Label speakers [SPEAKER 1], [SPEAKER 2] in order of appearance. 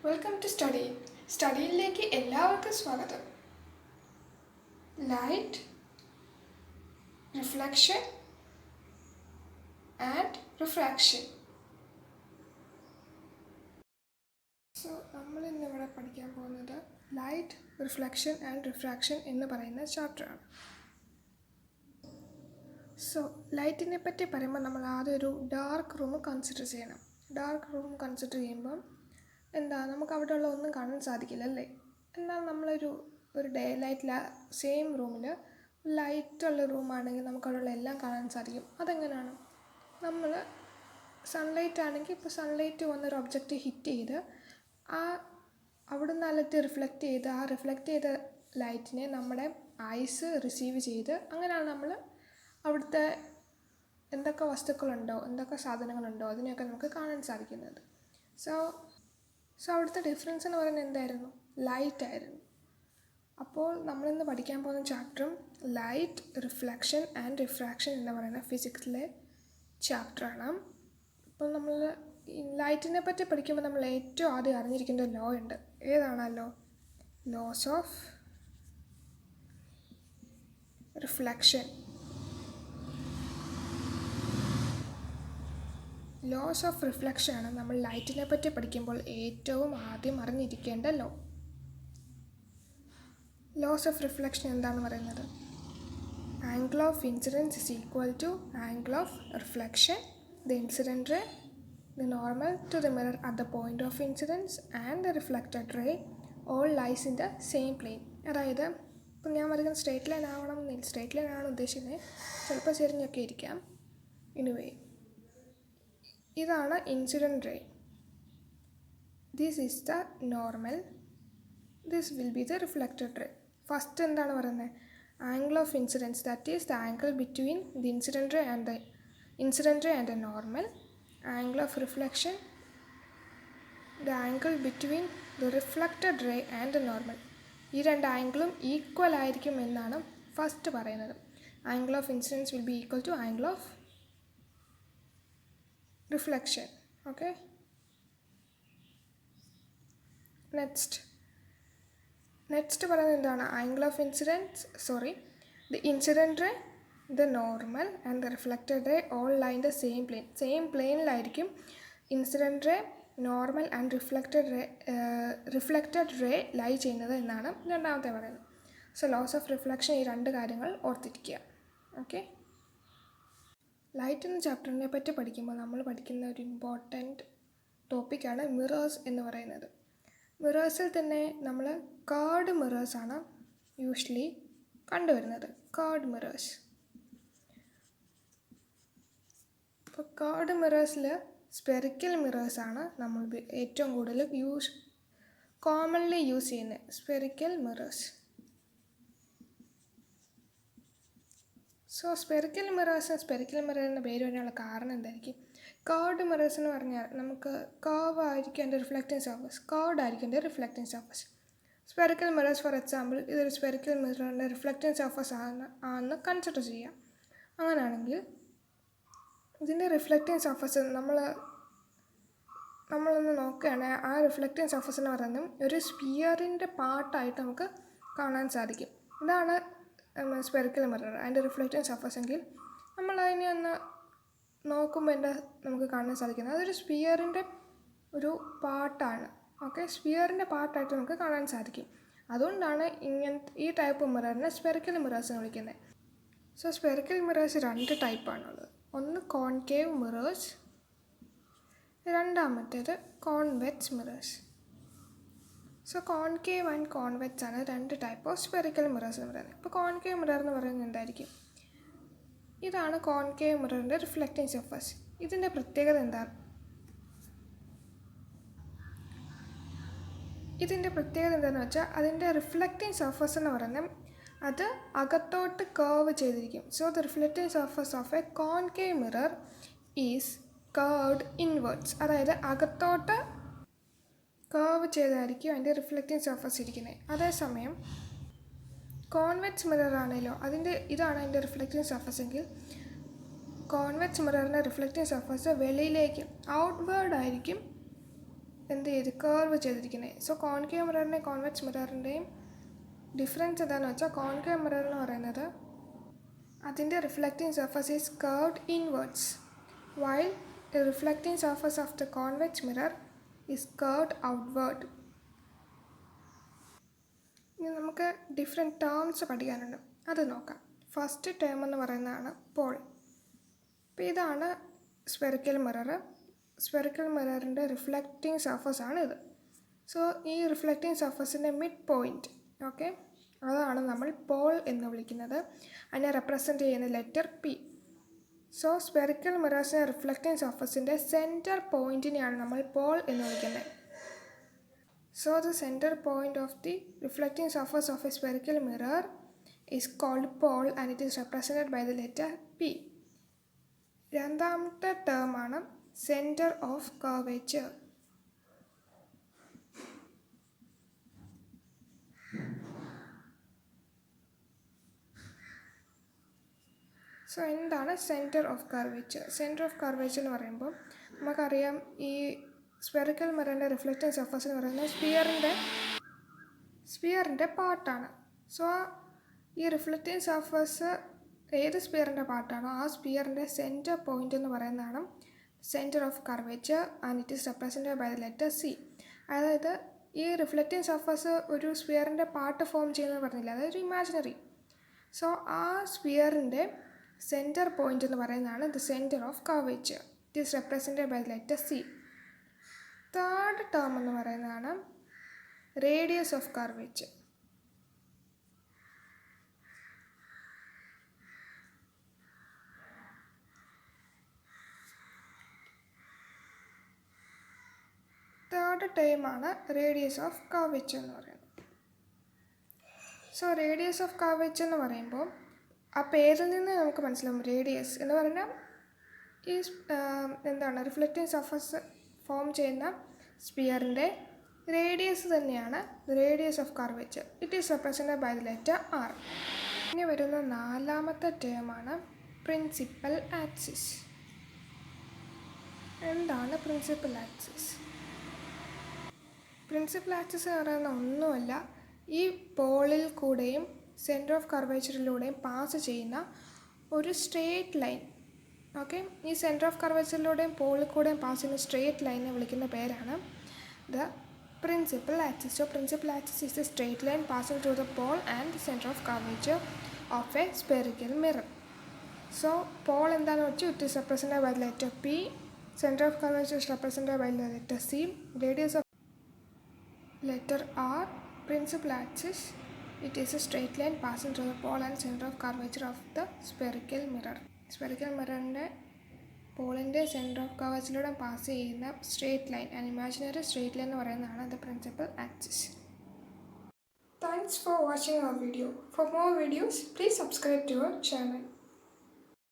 [SPEAKER 1] Welcome to സ്റ്റഡിയിലേക്ക് എല്ലാവർക്കും സ്വാഗതം. Light, reflection and refraction. So നമ്മൾ ഇന്നിവിടെ പഠിക്കാൻ പോകുന്നത് ലൈറ്റ്, റിഫ്ലക്ഷൻ ആൻഡ് റിഫ്രാക്ഷൻ എന്ന് പറയുന്ന ചാപ്റ്ററാണ്. സോ ലൈറ്റിനെ പറ്റി പറയുമ്പോൾ നമ്മൾ ആദ്യം ഒരു ഡാർക്ക് റൂം കൺസിഡർ ചെയ്യണം. ഡാർക്ക് റൂം കൺസിഡർ ചെയ്യുമ്പം നമുക്ക് അവിടെയുള്ള ഒന്നും കാണാൻ സാധിക്കില്ല അല്ലേ. എന്നാൽ നമ്മളൊരു ഡേ ലൈറ്റ് സെയിം റൂമിൽ ലൈറ്റുള്ള റൂമാണെങ്കിൽ നമുക്ക് അവിടെയുള്ള എല്ലാം കാണാൻ സാധിക്കും. അതെങ്ങനെയാണ്? നമ്മൾ സൺലൈറ്റ് ആണെങ്കിൽ ഇപ്പോൾ സൺലൈറ്റ് വന്നൊരു ഒബ്ജക്റ്റ് ഹിറ്റ് ചെയ്ത് അവിടെ നിന്ന് ലൈറ്റ് റിഫ്ലക്റ്റ് ചെയ്ത് റിഫ്ലക്റ്റ് ചെയ്ത ലൈറ്റിനെ നമ്മുടെ ഐസ് റിസീവ് ചെയ്ത് അങ്ങനെയാണ് നമ്മൾ അവിടുത്തെ എന്തൊക്കെ വസ്തുക്കളുണ്ടോ, എന്തൊക്കെ സാധനങ്ങളുണ്ടോ അതിനെയൊക്കെ നമുക്ക് കാണാൻ സാധിക്കുന്നത്. സോ അവിടുത്തെ ഡിഫറൻസ് എന്ന് പറയുന്നത് എന്തായിരുന്നു? ലൈറ്റ് ആയിരുന്നു. അപ്പോൾ നമ്മളിന്ന് പഠിക്കാൻ പോകുന്ന ചാപ്റ്ററും ലൈറ്റ്, റിഫ്ലക്ഷൻ ആൻഡ് റിഫ്രാക്ഷൻ എന്ന് പറയുന്ന ഫിസിക്സിലെ ചാപ്റ്ററാണ്. അപ്പോൾ നമ്മൾ ലൈറ്റിനെ പറ്റി പഠിക്കുമ്പോൾ നമ്മൾ ഏറ്റവും ആദ്യം അറിഞ്ഞിരിക്കേണ്ട ലോ ഉണ്ട്. ഏതാണ് law? Laws of reflection. Laws of reflection ആണ് നമ്മൾ ലൈറ്റിനെ പറ്റി പഠിക്കുമ്പോൾ ഏറ്റവും ആദ്യം അറിഞ്ഞിരിക്കേണ്ട ലോ. ലോസ് ഓഫ് റിഫ്ലക്ഷൻ എന്താണെന്ന് പറയുന്നത്? Angle of incidence is equal to angle of reflection. The incident ray, the normal to the mirror at the point of incidence and the reflected ray all lies in the same plane. അതായത് ഇപ്പം ഞാൻ പറയുന്നത് straight line ആവണമെന്നില്ല. Straight line ആണ് ഉദ്ദേശിക്കുന്നത്, ചിലപ്പോൾ ചെരിഞ്ഞൊക്കെ ഇരിക്കാം. എനിവേ, ഇതാണ് incident ray. This is the normal, this will be the reflected ray. First എന്താണ് പറയുന്നത്? Angle of incidents, that is the angle between the incident ray and the normal. Angle of reflection, the angle between the reflected ray and the normal. ഈ രണ്ട് ആംഗിളും equal ആയിരിക്കും എന്നാണ് first പറയുന്നത്. Angle of incidence will be equal to angle of reflection. Okay, next പറയുന്നത് എന്താണ്? Angle of the incident ray, the normal and the reflected ray all lie in the same plane. Same പ്ലെയിനിലായിരിക്കും incident ray, normal and reflected ray lie ചെയ്യുന്നത് എന്നാണ് രണ്ടാമത്തെ പറയുന്നത്. So loss of reflection, ഈ രണ്ട് കാര്യങ്ങൾ ഓർത്തിരിക്കുക. ഓക്കെ, ലൈറ്റ് എന്ന ചാപ്റ്ററിനെ പറ്റി പഠിക്കുമ്പോൾ നമ്മൾ പഠിക്കുന്ന ഒരു ഇമ്പോർട്ടൻറ്റ് ടോപ്പിക്കാണ് മിറേഴ്സ് എന്ന് പറയുന്നത്. മിറേഴ്സിൽ തന്നെ നമ്മൾ കർവ്ഡ് മിറേഴ്സാണ് യൂഷ്വലി കണ്ടുവരുന്നത്. Curved mirrors. ഇപ്പോൾ കർവ്ഡ് മിറേഴ്സിൽ സ്പെറിക്കൽ മിറേഴ്സാണ് നമ്മൾ ഏറ്റവും കൂടുതൽ കോമൺലി യൂസ് ചെയ്യുന്നത്. Spherical mirrors. സോ സ്പെറിക്കൽ മിററിൻ്റെ പേര് വരാനുള്ള കാരണം എന്തായിരിക്കും? കർവ്ഡ് മിറേഴ്സ് എന്ന് പറഞ്ഞാൽ നമുക്ക് കർവ് ആയിരിക്കും എൻ്റെ റിഫ്ലക്റ്റിംഗ് സർഫസ്, കർവ്ഡ് ആയിരിക്കും എൻ്റെ reflecting surface. Spherical mirrors for example, ഇതൊരു സ്പെറിക്കൽ മിററിൻ്റെ റിഫ്ലക്റ്റിംഗ് സർഫസ് ആണെന്ന് കൺസിഡർ ചെയ്യാം. അങ്ങനെയാണെങ്കിൽ ഇതിൻ്റെ റിഫ്ലക്റ്റിംഗ് സർഫസ് നമ്മളൊന്ന് നോക്കുകയാണെങ്കിൽ ആ റിഫ്ലക്റ്റിംഗ് സർഫസ് എന്ന് പറയുന്നത് ഒരു സ്പിയറിൻ്റെ പാർട്ടായിട്ട് നമുക്ക് കാണാൻ സാധിക്കും. ഇതാണ് സ്പെറിക്കൽ മിറർ അതിൻ്റെ റിഫ്ലക്റ്റിംഗ് സർഫസ് എങ്കിൽ നമ്മൾ അതിനെ ഒന്ന് നോക്കുമ്പോൾ നമുക്ക് കാണാൻ സാധിക്കുന്നത് അതൊരു സ്പിയറിൻ്റെ ഒരു പാർട്ടാണ്. ഓക്കെ, സ്പിയറിൻ്റെ പാർട്ടായിട്ട് നമുക്ക് കാണാൻ സാധിക്കും. അതുകൊണ്ടാണ് ഈ ടൈപ്പ് മിററിനെ സ്പെറിക്കൽ മിറേഴ്സ് എന്ന് വിളിക്കുന്നത്. സോ സ്പെറിക്കൽ മിറേഴ്സ് രണ്ട് ടൈപ്പാണുള്ളത്. ഒന്ന് കോൺകേവ് മിറേഴ്സ്, രണ്ടാമത്തേത് convex mirrors. So concave and convex ആണ് രണ്ട് ടൈപ്പ് ഓഫ് സ്പെറിക്കൽ മിറേഴ്സ് എന്ന് പറയുന്നത്. ഇപ്പോൾ കോൺകേവ് മിറർ എന്ന് പറയുന്നത് എന്തായിരിക്കും? ഇതാണ് കോൺകേവ് മിററിൻ്റെ റിഫ്ലക്റ്റിംഗ് സർഫസ്. ഇതിൻ്റെ പ്രത്യേകത എന്താണ്? എന്താണെന്ന് വെച്ചാൽ അതിൻ്റെ റിഫ്ലക്റ്റിംഗ് സർഫസ് എന്ന് പറയുന്നത് അത് അകത്തോട്ട് കർവ് ചെയ്തിരിക്കും. So the reflecting surface of A concave mirror is curved inwards. അതായത് അകത്തോട്ട് കർവ് ചെയ്തായിരിക്കും അതിൻ്റെ റിഫ്ലക്റ്റിംഗ് സർഫസ് ഇരിക്കുന്നത്. അതേസമയം കോൺവെക്സ് മിറർ ആണല്ലോ ഇതാണ് അതിൻ്റെ റിഫ്ലക്റ്റിംഗ് സർഫസ് എങ്കിൽ കോൺവെക്സ് മിററിൻ്റെ റിഫ്ലക്റ്റിംഗ് സർഫസ് വെളിയിലേക്ക് ഔട്ട്വേർഡ് ആയിരിക്കും എന്ത് ചെയ്ത് കർവ് ചെയ്തിരിക്കുന്നത്. സോ കോൺകേവ് മിററിൻ്റെയും കോൺവെക്സ് മിററിൻ്റെയും ഡിഫറൻസ് എന്താണെന്ന് വെച്ചാൽ കോൺകേവ് മിറർ എന്ന് പറയുന്നത് അതിൻ്റെ reflecting surface is curved inwards while the reflecting surface of the convex mirror is curved outward. ഇനി നമുക്ക് ഡിഫറെൻറ്റ് ടേംസ് പഠിക്കാനുണ്ട്, അത് നോക്കാം. ഫസ്റ്റ് ടേം എന്ന് പറയുന്നതാണ് പോൾ. അപ്പോൾ ഇതാണ് സ്പെറിക്കൽ മിറർ. സ്പെറിക്കൽ മിററിൻ്റെ റിഫ്ലക്റ്റിംഗ് സർഫസാണ് ഇത്. സോ ഈ റിഫ്ലക്റ്റിംഗ് സർഫസിൻ്റെ മിഡ് പോയിൻറ്റ്, ഓക്കെ, അതാണ് നമ്മൾ പോൾ എന്ന് വിളിക്കുന്നത്. അതിനെ റെപ്രസെൻറ്റ് ചെയ്യുന്ന ലെറ്റർ പി. സോ സ്പെറിക്കൽ മിറേഴ്സിൻ്റെ റിഫ്ലക്റ്റിംഗ് സർഫസിൻ്റെ സെൻറ്റർ പോയിൻറ്റിനെയാണ് നമ്മൾ പോൾ എന്ന് വിളിക്കുന്നത്. So the center point of the reflecting surface of a spherical mirror is called pole and it is represented by the letter P. രണ്ടാമത്തെ term ആണ് centre of curvature. So എന്താണ് centre of curvature? Centre of curvature എന്ന് പറയുമ്പോൾ നമുക്കറിയാം ഈ spherical മിററിൻ്റെ reflecting surface എന്ന് പറയുന്നത് സ്പിയറിൻ്റെ പാർട്ടാണ്. സോ ഈ റിഫ്ലക്റ്റിംഗ് സർഫസ് ഏത് സ്പിയറിൻ്റെ പാർട്ടാണോ ആ സ്പിയറിൻ്റെ സെൻറ്റർ പോയിൻ്റ് എന്ന് പറയുന്നതാണ് centre of curvature and it is represented by the letter C. അതായത് ഈ റിഫ്ലക്റ്റിംഗ് സർഫസ് ഒരു സ്പിയറിൻ്റെ പാർട്ട് ഫോം ചെയ്യുന്നത് പറഞ്ഞില്ല, അതായത് ഇമാജിനറി. സോ ആ സ്പിയറിൻ്റെ സെൻറ്റർ പോയിൻ്റ് എന്ന് പറയുന്നതാണ് the centre of curvature. It is represented by the letter C. Third term എന്ന് പറയുന്നതാണ് റേഡിയസ് ഓഫ് കർവേച്ചർ. തേർഡ് ടേമാണ് റേഡിയസ് ഓഫ് കർവേച്ചർ എന്ന് പറയുന്നത്. സോ റേഡിയസ് ഓഫ് കർവേച്ചർ എന്ന് പറയുമ്പോൾ ആ പേരിൽ നിന്ന് നമുക്ക് മനസ്സിലാവും റേഡിയസ് എന്ന് പറഞ്ഞാൽ ഈ എന്താണ് റിഫ്ലക്റ്റിംഗ് സർഫസ് ഫോം ചെയ്യുന്ന സ്പിയറിൻ്റെ റേഡിയസ് തന്നെയാണ് radius of curvature. It is represented by the letter R. ഇനി വരുന്ന നാലാമത്തെ ടേമാണ് പ്രിൻസിപ്പൽ ആക്സിസ്. എന്താണ് പ്രിൻസിപ്പൽ ആക്സിസ്? പ്രിൻസിപ്പൽ ആക്സിസ് എന്ന് പറയുന്ന ഒന്നുമല്ല, ഈ പോളിൽ കൂടെയും സെൻറ്റർ ഓഫ് കർവേച്ചറിലൂടെയും പാസ് ചെയ്യുന്ന ഒരു സ്ട്രേറ്റ് ലൈൻ. ഓക്കെ, ഈ സെൻറ്റർ ഓഫ് കർവേച്ചറിലൂടെയും പോളിൽ കൂടെയും പാസ് ചെയ്യുന്ന സ്ട്രേറ്റ് ലൈനെ വിളിക്കുന്ന പേരാണ് the principal axis. So principal axis is the straight line passing through the pole and centre of curvature of a spherical mirror. So pole എന്താണെന്ന് വെച്ചാൽ it is represented by the letter P, centre of curvature is represented by the letter C, radius of letter R. Principal axis, it is a straight line passing through the pole and center of curvature of the spherical mirror. Spherical mirror പോളിൻ്റെ centre of കർവേച്ചറിലൂടെ pass ചെയ്യുന്ന straight line, and imaginary straight line എന്ന് പറയുന്നതാണ് the principal axis. Thanks for watching our video. For more videos please subscribe to our channel.